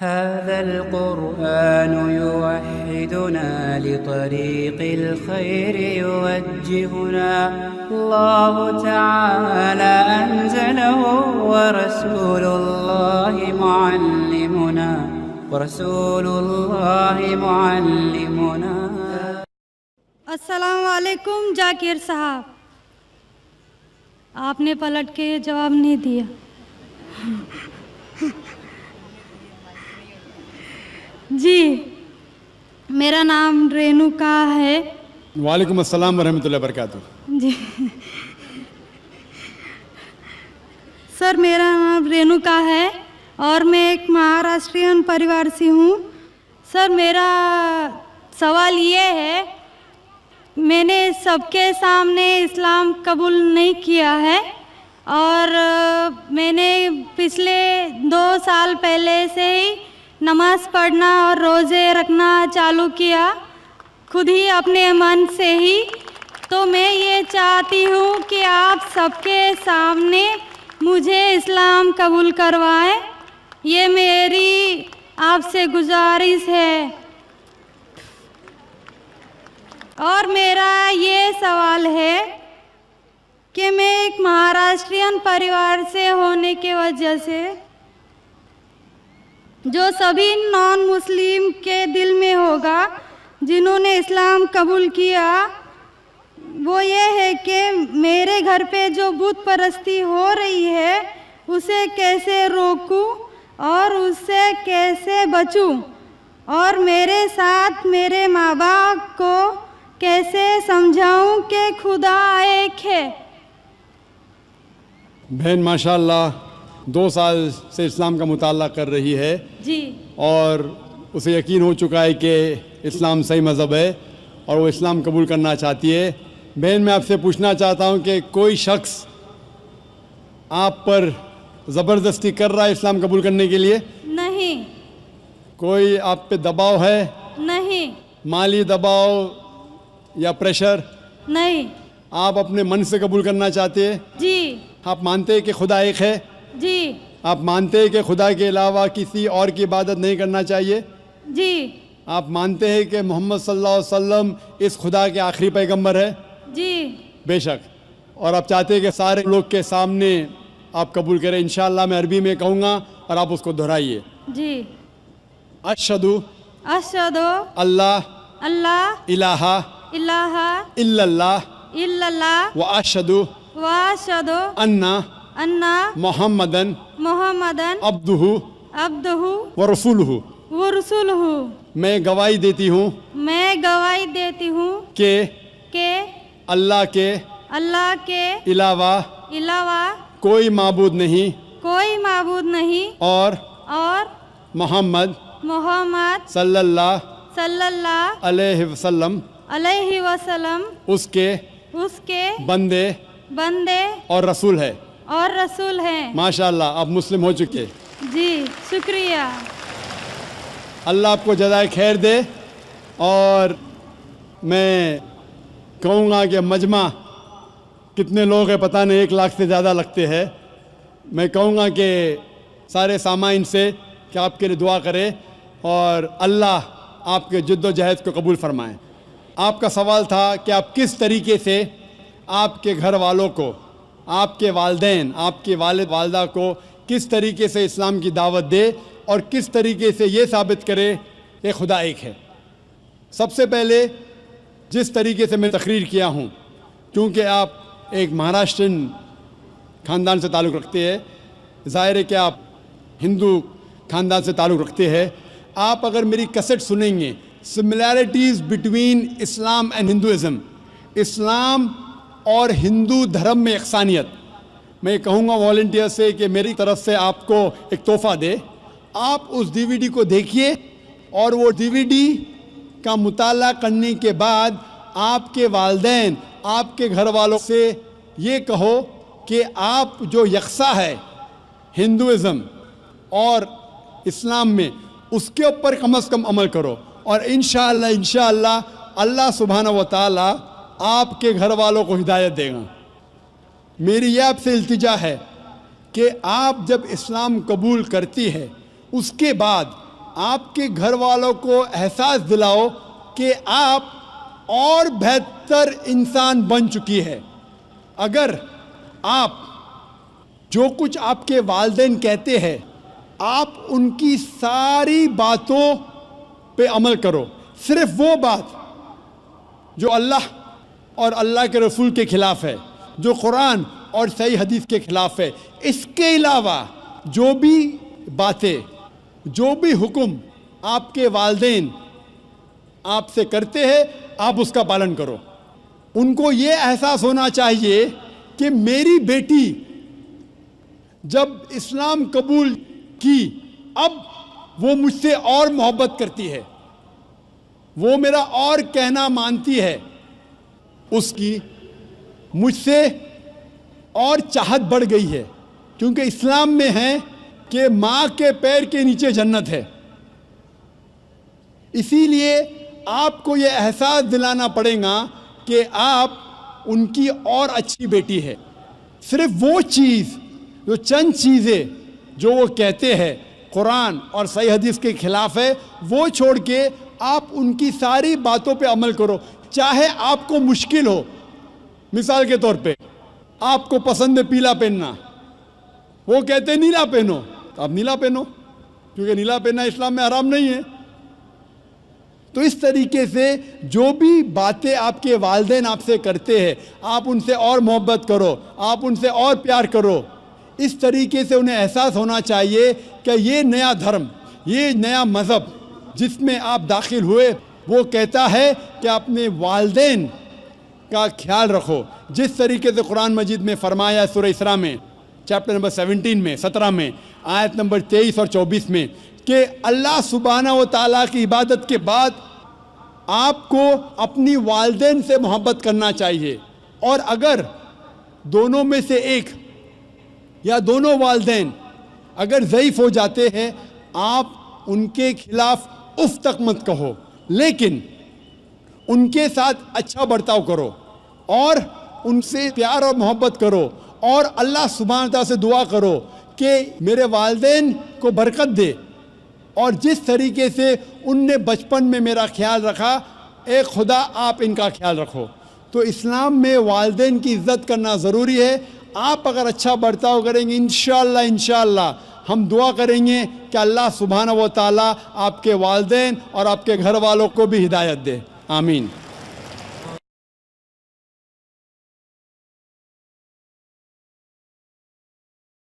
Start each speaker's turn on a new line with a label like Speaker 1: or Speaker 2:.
Speaker 1: هذا القرآن يوحدنا لطريق الخير يوجهنا الله تعالى أنزله ورسول الله معلمنا
Speaker 2: السلام علیکم جاکر صاحب، آپ نے پلٹ کے جواب نہیں دیا۔ جی، میرا نام رینوکا ہے۔
Speaker 3: وعلیکم السلام ورحمۃ اللہ وبرکاتہ۔
Speaker 2: جی سر، میرا نام رینوکا ہے اور میں ایک مہاراشٹرین پریوار سے ہوں۔ سر، میرا سوال یہ ہے، میں نے سب کے سامنے اسلام قبول نہیں کیا ہے اور میں نے پچھلے 2 سال پہلے سے ہی نماز پڑھنا اور روزے رکھنا چالو کیا، خود ہی اپنے من سے ہی۔ تو میں یہ چاہتی ہوں کہ آپ سب کے سامنے مجھے اسلام قبول کروائیں، یہ میری آپ سے گزارش ہے۔ اور میرا یہ سوال ہے کہ میں ایک مہاراشٹرین پریوار سے ہونے کی وجہ سے جو سبھی نان مسلم کے دل میں ہوگا جنہوں نے اسلام قبول کیا، وہ یہ ہے کہ میرے گھر پہ جو بت پرستی ہو رہی ہے اسے کیسے روکوں اور اس سے کیسے بچوں، اور میرے ساتھ میرے ماں باپ کو کیسے سمجھاؤں کہ خدا ایک ہے۔
Speaker 3: بہن ماشاء اللہ 2 سال سے اسلام کا مطالعہ کر رہی ہے
Speaker 2: جی،
Speaker 3: اور اسے یقین ہو چکا ہے کہ اسلام صحیح مذہب ہے اور وہ اسلام قبول کرنا چاہتی ہے۔ بہن، میں آپ سے پوچھنا چاہتا ہوں کہ کوئی شخص آپ پر زبردستی کر رہا ہے اسلام قبول کرنے کے لیے؟
Speaker 2: نہیں۔
Speaker 3: کوئی آپ پہ دباؤ ہے؟
Speaker 2: نہیں۔
Speaker 3: مالی دباؤ یا پریشر؟
Speaker 2: نہیں۔
Speaker 3: آپ اپنے من سے قبول کرنا چاہتے ہیں؟
Speaker 2: جی۔
Speaker 3: آپ مانتے ہیں کہ خدا ایک ہے؟
Speaker 2: جی۔
Speaker 3: آپ مانتے ہیں کہ خدا کے علاوہ کسی اور کی عبادت نہیں کرنا چاہیے؟
Speaker 2: جی۔
Speaker 3: آپ مانتے ہیں کہ محمد صلی اللہ علیہ وسلم اس خدا کے آخری پیغمبر ہے؟
Speaker 2: جی۔
Speaker 3: بے شک۔ اور آپ چاہتے ہیں کہ سارے لوگ کے سامنے آپ قبول کریں؟ انشاءاللہ میں عربی میں کہوں گا اور آپ اس کو دہرائیے۔
Speaker 2: جی۔
Speaker 3: اشہدو
Speaker 2: اشہدو
Speaker 3: اللہ
Speaker 2: اللہ
Speaker 3: الہ
Speaker 2: الہ
Speaker 3: الا اللہ
Speaker 2: الا اللہ
Speaker 3: واشہدو
Speaker 2: واشہدو
Speaker 3: انا
Speaker 2: انا
Speaker 3: محمدن
Speaker 2: محمدن
Speaker 3: عبدہ
Speaker 2: عبدہ
Speaker 3: ورسولہ۔
Speaker 2: ورسولہ۔
Speaker 3: میں گواہی دیتی ہوں
Speaker 2: میں گواہی دیتی ہوں
Speaker 3: کہ اللہ کے علاوہ
Speaker 2: علاوہ
Speaker 3: کوئی معبود نہیں
Speaker 2: کوئی معبود نہیں
Speaker 3: اور محمد صلی اللہ علیہ وسلم اس کے بندے اور رسول ہے۔ ماشاءاللہ آپ مسلم ہو چکے۔
Speaker 2: جی، شکریہ۔
Speaker 3: اللہ آپ کو جزائے خیر دے۔ اور میں کہوں گا کہ مجمع کتنے لوگ ہیں پتہ نہیں، 1 لاکھ سے زیادہ لگتے ہیں۔ میں کہوں گا کہ سارے سامعین سے کہ آپ کے لیے دعا کرے اور اللہ آپ کے جد و جہد کو قبول فرمائے۔ آپ کا سوال تھا کہ آپ کس طریقے سے آپ کے گھر والوں کو، آپ کے والدین، آپ کے والد والدہ کو کس طریقے سے اسلام کی دعوت دے اور کس طریقے سے یہ ثابت کرے کہ خدا ایک ہے۔ سب سے پہلے جس طریقے سے میں تقریر کیا ہوں، کیونکہ آپ ایک مہاراشٹرین خاندان سے تعلق رکھتے ہیں، ظاہر ہے کہ آپ ہندو خاندان سے تعلق رکھتے ہیں، آپ اگر میری کیسٹ سنیں گے similarities between Islam and Hinduism, Islam اور ہندو دھرم میں یکسانیت، میں کہوں گا والنٹیئر سے کہ میری طرف سے آپ کو ایک تحفہ دے، آپ اس DVD کو دیکھیے اور وہ DVD کا مطالعہ کرنے کے بعد آپ کے والدین، آپ کے گھر والوں سے یہ کہو کہ آپ جو یکساں ہے ہندوازم اور اسلام میں، اس کے اوپر کم از کم عمل کرو، اور انشاءاللہ اللہ سبحانہ و تعالی آپ کے گھر والوں کو ہدایت دے گا۔ میری یہ آپ سے التجا ہے کہ آپ جب اسلام قبول کرتی ہے اس کے بعد آپ کے گھر والوں کو احساس دلاؤ کہ آپ اور بہتر انسان بن چکی ہے. اگر آپ جو کچھ آپ کے والدین کہتے ہیں آپ ان کی ساری باتوں پہ عمل کرو, صرف وہ بات جو اللہ اور اللہ کے رسول کے خلاف ہے, جو قرآن اور صحیح حدیث کے خلاف ہے, اس کے علاوہ جو بھی باتیں, جو بھی حکم آپ کے والدین آپ سے کرتے ہیں آپ اس کا پالن کرو. ان کو یہ احساس ہونا چاہیے کہ میری بیٹی جب اسلام قبول کی اب وہ مجھ سے اور محبت کرتی ہے, وہ میرا اور کہنا مانتی ہے, اس کی مجھ سے اور چاہت بڑھ گئی ہے, کیونکہ اسلام میں ہے کہ ماں کے پیر کے نیچے جنت ہے. اسی لیے آپ کو یہ احساس دلانا پڑے گا کہ آپ ان کی اور اچھی بیٹی ہے. صرف وہ چیز, جو چند چیزیں جو وہ کہتے ہیں قرآن اور صحیح حدیث کے خلاف ہے, وہ چھوڑ کے آپ ان کی ساری باتوں پہ عمل کرو, چاہے آپ کو مشکل ہو. مثال کے طور پہ آپ کو پسند ہے پیلا پہننا, وہ کہتے ہیں نیلا پہنو, تو آپ نیلا پہنو, کیونکہ نیلا پہننا اسلام میں حرام نہیں ہے. تو اس طریقے سے جو بھی باتیں آپ کے والدین آپ سے کرتے ہیں آپ ان سے اور محبت کرو, آپ ان سے اور پیار کرو. اس طریقے سے انہیں احساس ہونا چاہیے کہ یہ نیا دھرم, یہ نیا مذہب جس میں آپ داخل ہوئے وہ کہتا ہے کہ اپنے والدین کا خیال رکھو, جس طریقے سے قرآن مجید میں فرمایا سورہ اسراء میں چیپٹر نمبر 17 میں 17 میں آیت نمبر 23 اور 24 میں کہ اللہ سبحانہ و تعالیٰ کی عبادت کے بعد آپ کو اپنی والدین سے محبت کرنا چاہیے. اور اگر دونوں میں سے ایک یا دونوں والدین اگر ضعیف ہو جاتے ہیں آپ ان کے خلاف اف تک مت کہو, لیکن ان کے ساتھ اچھا برتاؤ کرو اور ان سے پیار اور محبت کرو, اور اللہ سبحانہ تعالیٰ سے دعا کرو کہ میرے والدین کو برکت دے, اور جس طریقے سے ان نے بچپن میں میرا خیال رکھا اے خدا آپ ان کا خیال رکھو. تو اسلام میں والدین کی عزت کرنا ضروری ہے. آپ اگر اچھا برتاؤ کریں گے انشاءاللہ ہم دعا کریں گے کہ اللہ سبحانہ و تعالیٰ آپ کے والدین اور آپ کے گھر والوں کو بھی ہدایت دے. آمین.